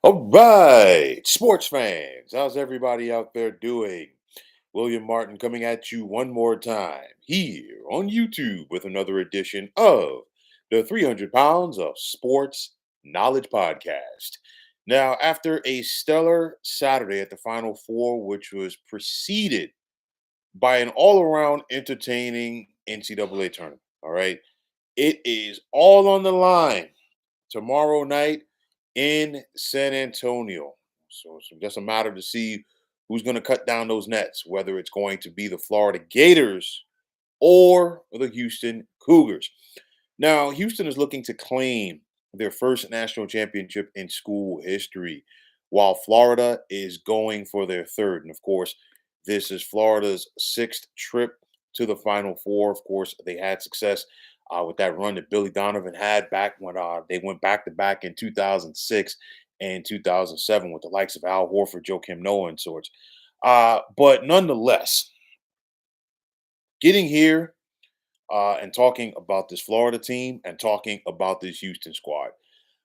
All right, sports fans, how's everybody out there doing? William Martin coming at you one more time here on YouTube with another edition of the 300 Pounds of Sports Knowledge Podcast. Now, after a stellar Saturday at the Final Four, which was preceded by an all around entertaining NCAA tournament, all right, it is all on the line tomorrow night in San Antonio. So it's just a matter to see who's going to cut down those nets, whether it's going to be the Florida Gators or the Houston Cougars. Now, Houston is looking to claim their first national championship in school history, while Florida is going for their third. And of course, this is Florida's sixth trip to the Final Four. Of course, they had success with that run that Billy Donovan had back when they went back to back in 2006 and 2007 with the likes of Al Horford, Joakim Noah, and sorts. But nonetheless, getting here and talking about this Florida team and talking about this Houston squad.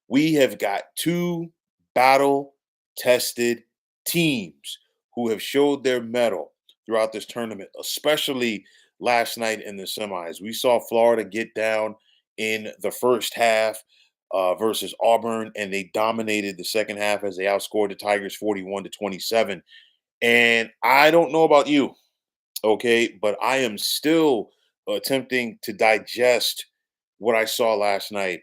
We have got two battle tested teams who have showed their mettle throughout this tournament, especially last night in the semis. We saw Florida get down in the first half versus Auburn, and they dominated the second half as they outscored the Tigers 41-27. And I don't know about you, okay, but I am still attempting to digest what I saw last night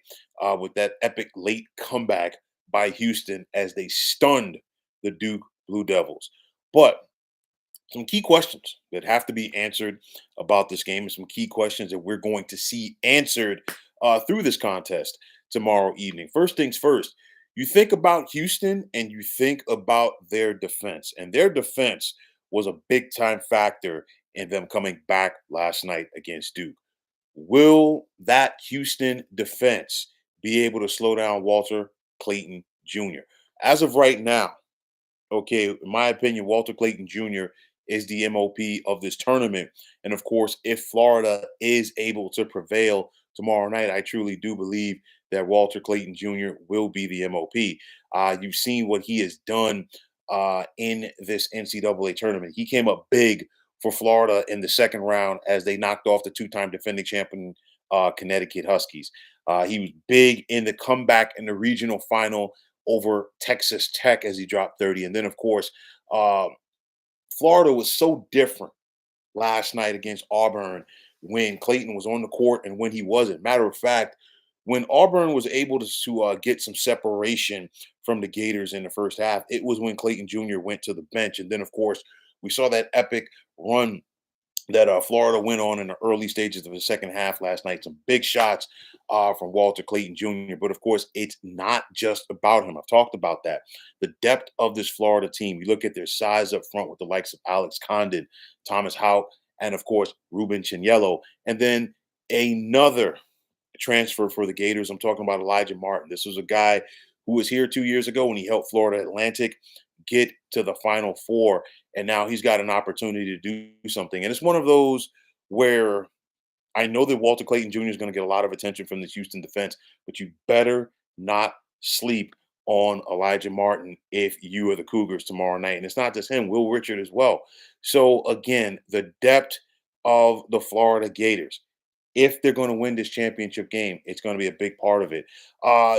with that epic late comeback by Houston as they stunned the Duke Blue Devils. But some key questions that have to be answered about this game, and some key questions that we're going to see answered through this contest tomorrow evening. First things first, you think about Houston and you think about their defense, and their defense was a big time factor in them coming back last night against Duke. Will that Houston defense be able to slow down Walter Clayton Jr.? As of right now, okay, in my opinion, Walter Clayton Jr. is the MOP of this tournament. And of course, if Florida is able to prevail tomorrow night, I truly do believe that Walter Clayton Jr. will be the MOP. You've seen what he has done in this NCAA tournament. He came up big for Florida in the second round as they knocked off the two-time defending champion Connecticut Huskies. He was big in the comeback in the regional final over Texas Tech as he dropped 30. And then, of course, uh, Florida was so different last night against Auburn when Clayton was on the court and when he wasn't. Matter of fact, when Auburn was able to get some separation from the Gators in the first half, it was when Clayton Jr. went to the bench. And then, of course, we saw that epic run that Florida went on in the early stages of the second half last night. Some big shots from Walter Clayton Jr. But of course, it's not just about him. I've talked about that. The depth of this Florida team. You look at their size up front with the likes of Alex Condon, Thomas Houck, and of course, Ruben Chinyello. And then another transfer for the Gators. I'm talking about Elijah Martin. This was a guy who was here 2 years ago when he helped Florida Atlantic get to the Final Four, and now he's got an opportunity to do something. And it's one of those where I know that Walter Clayton Jr. is going to get a lot of attention from the Houston defense, but you better not sleep on Elijah Martin if you are the Cougars tomorrow night. And it's not just him, Will Richard as well. So again, the depth of the Florida Gators, if they're going to win this championship game, it's going to be a big part of it.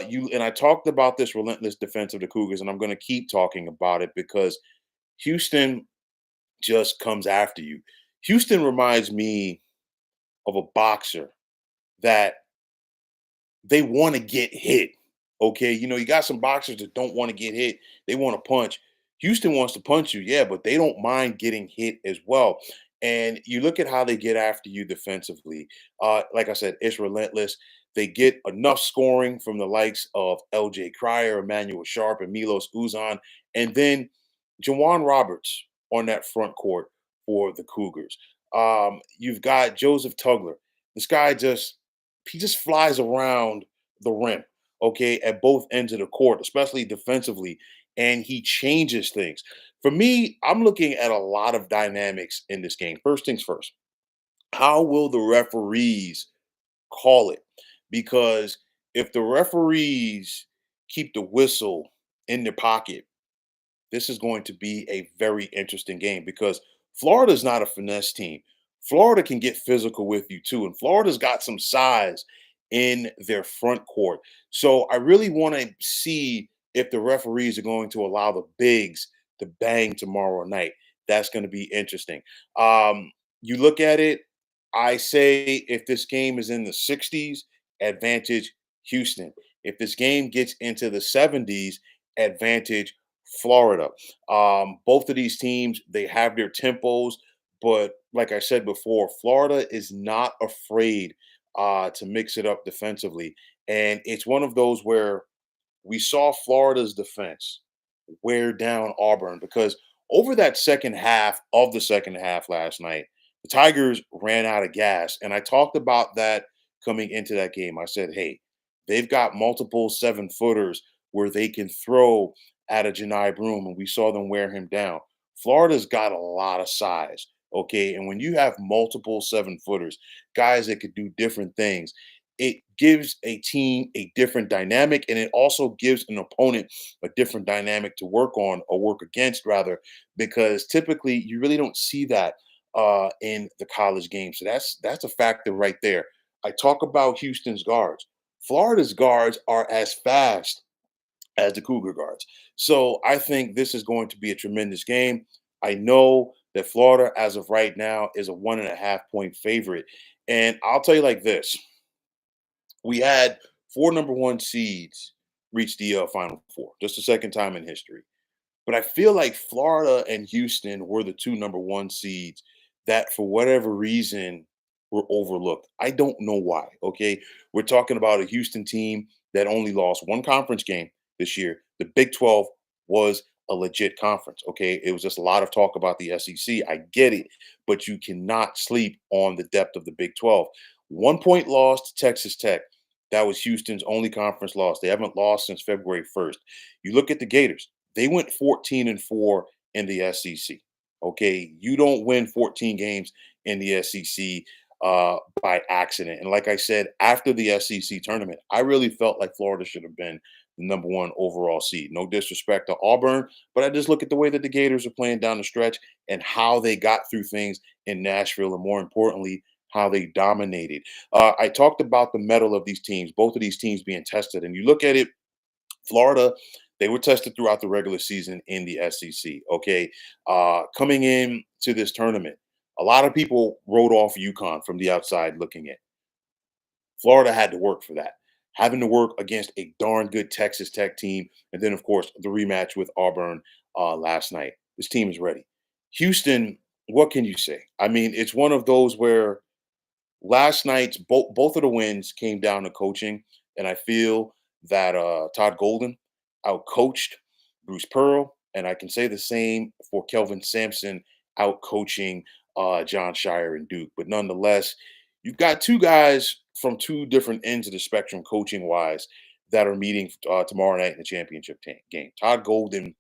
You and I talked about this relentless defense of the Cougars, and I'm going to keep talking about it because Houston just comes after you. Houston reminds me of a boxer that they want to get hit. Okay, you got some boxers that don't want to get hit; they want to punch. Houston wants to punch you, yeah, but they don't mind getting hit as well. And you look at how they get after you defensively. Like I said, it's relentless. They get enough scoring from the likes of L.J. Cryer, Emmanuel Sharp, and Milos Uzan, and then Jawan Roberts on that front court for the Cougars. You've got Joseph Tugler. This guy just flies around the rim, okay, at both ends of the court, especially defensively, and he changes things. For me, I'm looking at a lot of dynamics in this game. First things first, how will the referees call it? Because if the referees keep the whistle in the pocket, this is going to be a very interesting game because Florida is not a finesse team. Florida can get physical with you too, and Florida's got some size in their front court. So I really want to see if the referees are going to allow the bigs to bang tomorrow night. That's going to be interesting. You look at it, I say if this game is in the 60s, advantage Houston. If this game gets into the 70s, advantage Florida. Both of these teams, they have their tempos, but like I said before, Florida is not afraid to mix it up defensively. And it's one of those where we saw Florida's defense wear down Auburn because over that second half of the second half last night, the Tigers ran out of gas. And I talked about that coming into that game. I said, hey, they've got multiple 7-footers where they can throw at a Janai Broom, and we saw them wear him down. Florida's got a lot of size. Okay. And when you have multiple 7-footers, guys that could do different things, it gives a team a different dynamic, and it also gives an opponent a different dynamic to work on or work against, rather, because typically you really don't see that in the college game. So that's a factor right there. I talk about Houston's guards. Florida's guards are as fast as the Cougar guards. So I think this is going to be a tremendous game. I know that Florida, as of right now, is a 1.5 point favorite. And I'll tell you like this: we had 4 number 1 seeds reach the Final Four, just the second time in history. But I feel like Florida and Houston were the 2 number 1 seeds that, for whatever reason, were overlooked. I don't know why. Okay, we're talking about a Houston team that only lost 1 conference game this year. The Big 12 was a legit conference. Okay, it was just a lot of talk about the SEC. I get it, but you cannot sleep on the depth of the Big 12. 1 point loss to Texas Tech. That was Houston's only conference loss. They haven't lost since February 1st. You look at the Gators, they went 14-4 in the SEC. Okay, you don't win 14 games in the SEC by accident. And like I said, after the SEC tournament, I really felt like Florida should have been the number 1 overall seed. No disrespect to Auburn, but I just look at the way that the Gators are playing down the stretch and how they got through things in Nashville, and more importantly, how they dominated. I talked about the mettle of these teams, both of these teams being tested, and you look at it. Florida, they were tested throughout the regular season in the SEC. Okay, coming in to this tournament, a lot of people wrote off UConn from the outside looking in. Florida had to work for that, having to work against a darn good Texas Tech team, and then of course the rematch with Auburn last night. This team is ready. Houston, what can you say? I mean, it's one of those where last night's both of the wins came down to coaching, and I feel that Todd Golden outcoached Bruce Pearl, and I can say the same for Kelvin Sampson outcoaching John Shire and Duke. But nonetheless, you've got 2 guys from 2 different ends of the spectrum, coaching wise, that are meeting tomorrow night in the championship game. Todd Golden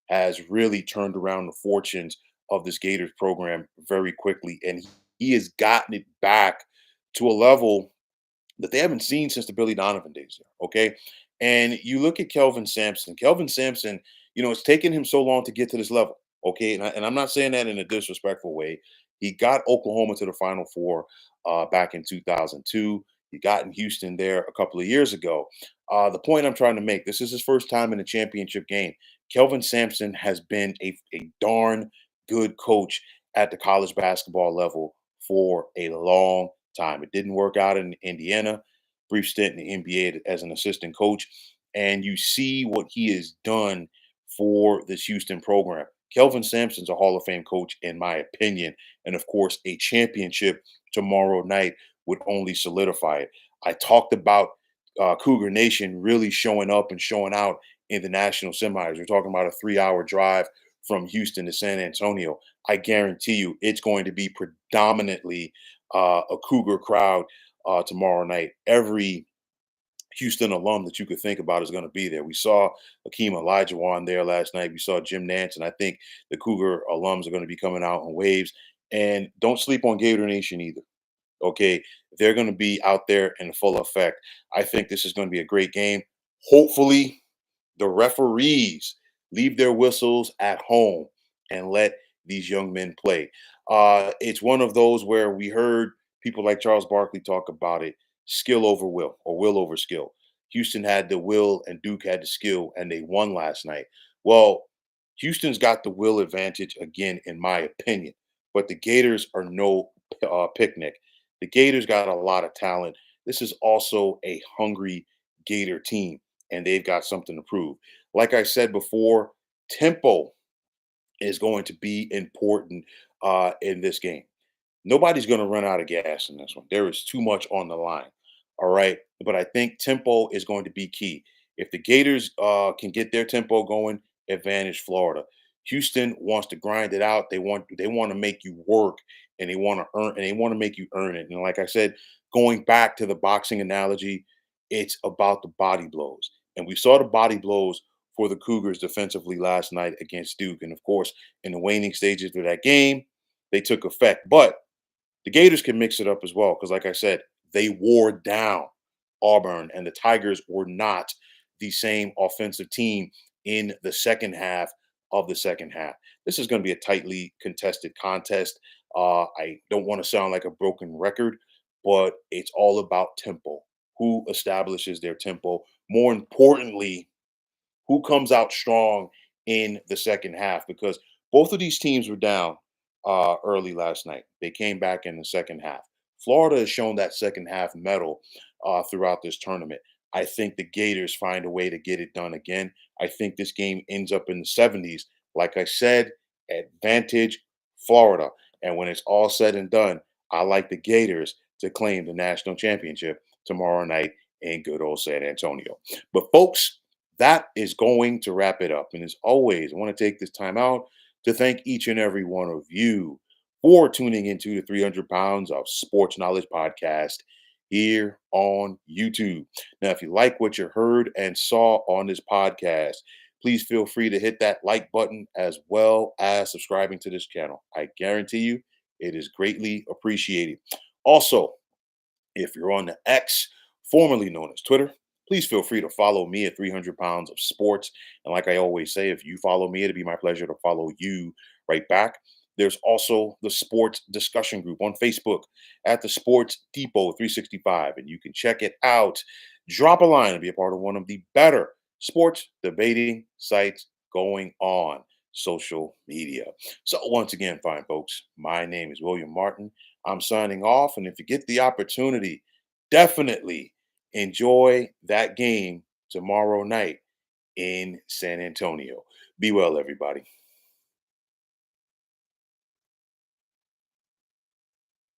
has really turned around the fortunes of this Gators program very quickly, and he has gotten it back to a level that they haven't seen since the Billy Donovan days there. Okay. And you look at Kelvin Sampson. Kelvin Sampson, it's taken him so long to get to this level. Okay. And I'm not saying that in a disrespectful way. He got Oklahoma to the Final Four back in 2002. He got in Houston there a couple of years ago. The point I'm trying to make, this is his first time in a championship game. Kelvin Sampson has been a darn good coach at the college basketball level for a long time. It didn't work out in Indiana, brief stint in the NBA as an assistant coach. And you see what he has done for this Houston program. Kelvin Sampson's a Hall of Fame coach, in my opinion. And of course, a championship tomorrow night would only solidify it. I talked about Cougar Nation really showing up and showing out in the national semis. We're talking about a 3-hour drive from Houston to San Antonio. I guarantee you it's going to be predominantly a Cougar crowd tomorrow night. Every Houston alum that you could think about is going to be there. We saw Akeem Olajuwon there last night. We saw Jim Nance, and I think the Cougar alums are going to be coming out in waves. And don't sleep on Gator Nation either. Okay, they're going to be out there in full effect. I think this is going to be a great game. Hopefully, the referees leave their whistles at home and let these young men play. It's one of those where we heard people like Charles Barkley talk about it: skill over will, or will over skill. Houston had the will and Duke had the skill, and they won last night. Well, Houston's got the will advantage again, in my opinion, but the Gators are no picnic. The Gators got a lot of talent. This is also a hungry Gator team, and they've got something to prove. Like I said before, tempo is going to be important in this game. Nobody's going to run out of gas in this one. There is too much on the line. All right. But I think tempo is going to be key. If the Gators can get their tempo going, advantage Florida. Houston wants to grind it out. They want to make you work, and they want to earn, and they want to make you earn it. And like I said, going back to the boxing analogy, it's about the body blows. And we saw the body blows for the Cougars defensively last night against Duke. And of course, in the waning stages of that game, they took effect. But the Gators can mix it up as well because, like I said, they wore down Auburn, and the Tigers were not the same offensive team in the second half of the second half. This is going to be a tightly contested contest. I don't want to sound like a broken record, but it's all about tempo. Who establishes their tempo? More importantly, who comes out strong in the second half, because both of these teams were down early last night. They came back in the second half. Florida has shown that second half mettle throughout this tournament. I think the Gators find a way to get it done again. I think this game ends up in the 70s. Like I said, advantage Florida. And when it's all said and done, I like the Gators to claim the national championship tomorrow night in good old San Antonio. But folks, that is going to wrap it up. And as always, I want to take this time out to thank each and every one of you for tuning into the 300 Pounds of Sports Knowledge podcast here on YouTube. Now, if you like what you heard and saw on this podcast, please feel free to hit that like button as well as subscribing to this channel. I guarantee you it is greatly appreciated. Also, if you're on the X, formerly known as Twitter, please feel free to follow me at 300 Pounds of Sports. And like I always say, if you follow me, it'd be my pleasure to follow you right back. There's also the sports discussion group on Facebook at the Sports Depot 365, and you can check it out. Drop a line and be a part of one of the better sports debating sites going on social media. So, once again, fine folks, my name is William Martin. I'm signing off. And if you get the opportunity, definitely enjoy that game tomorrow night in San Antonio. Be well, everybody.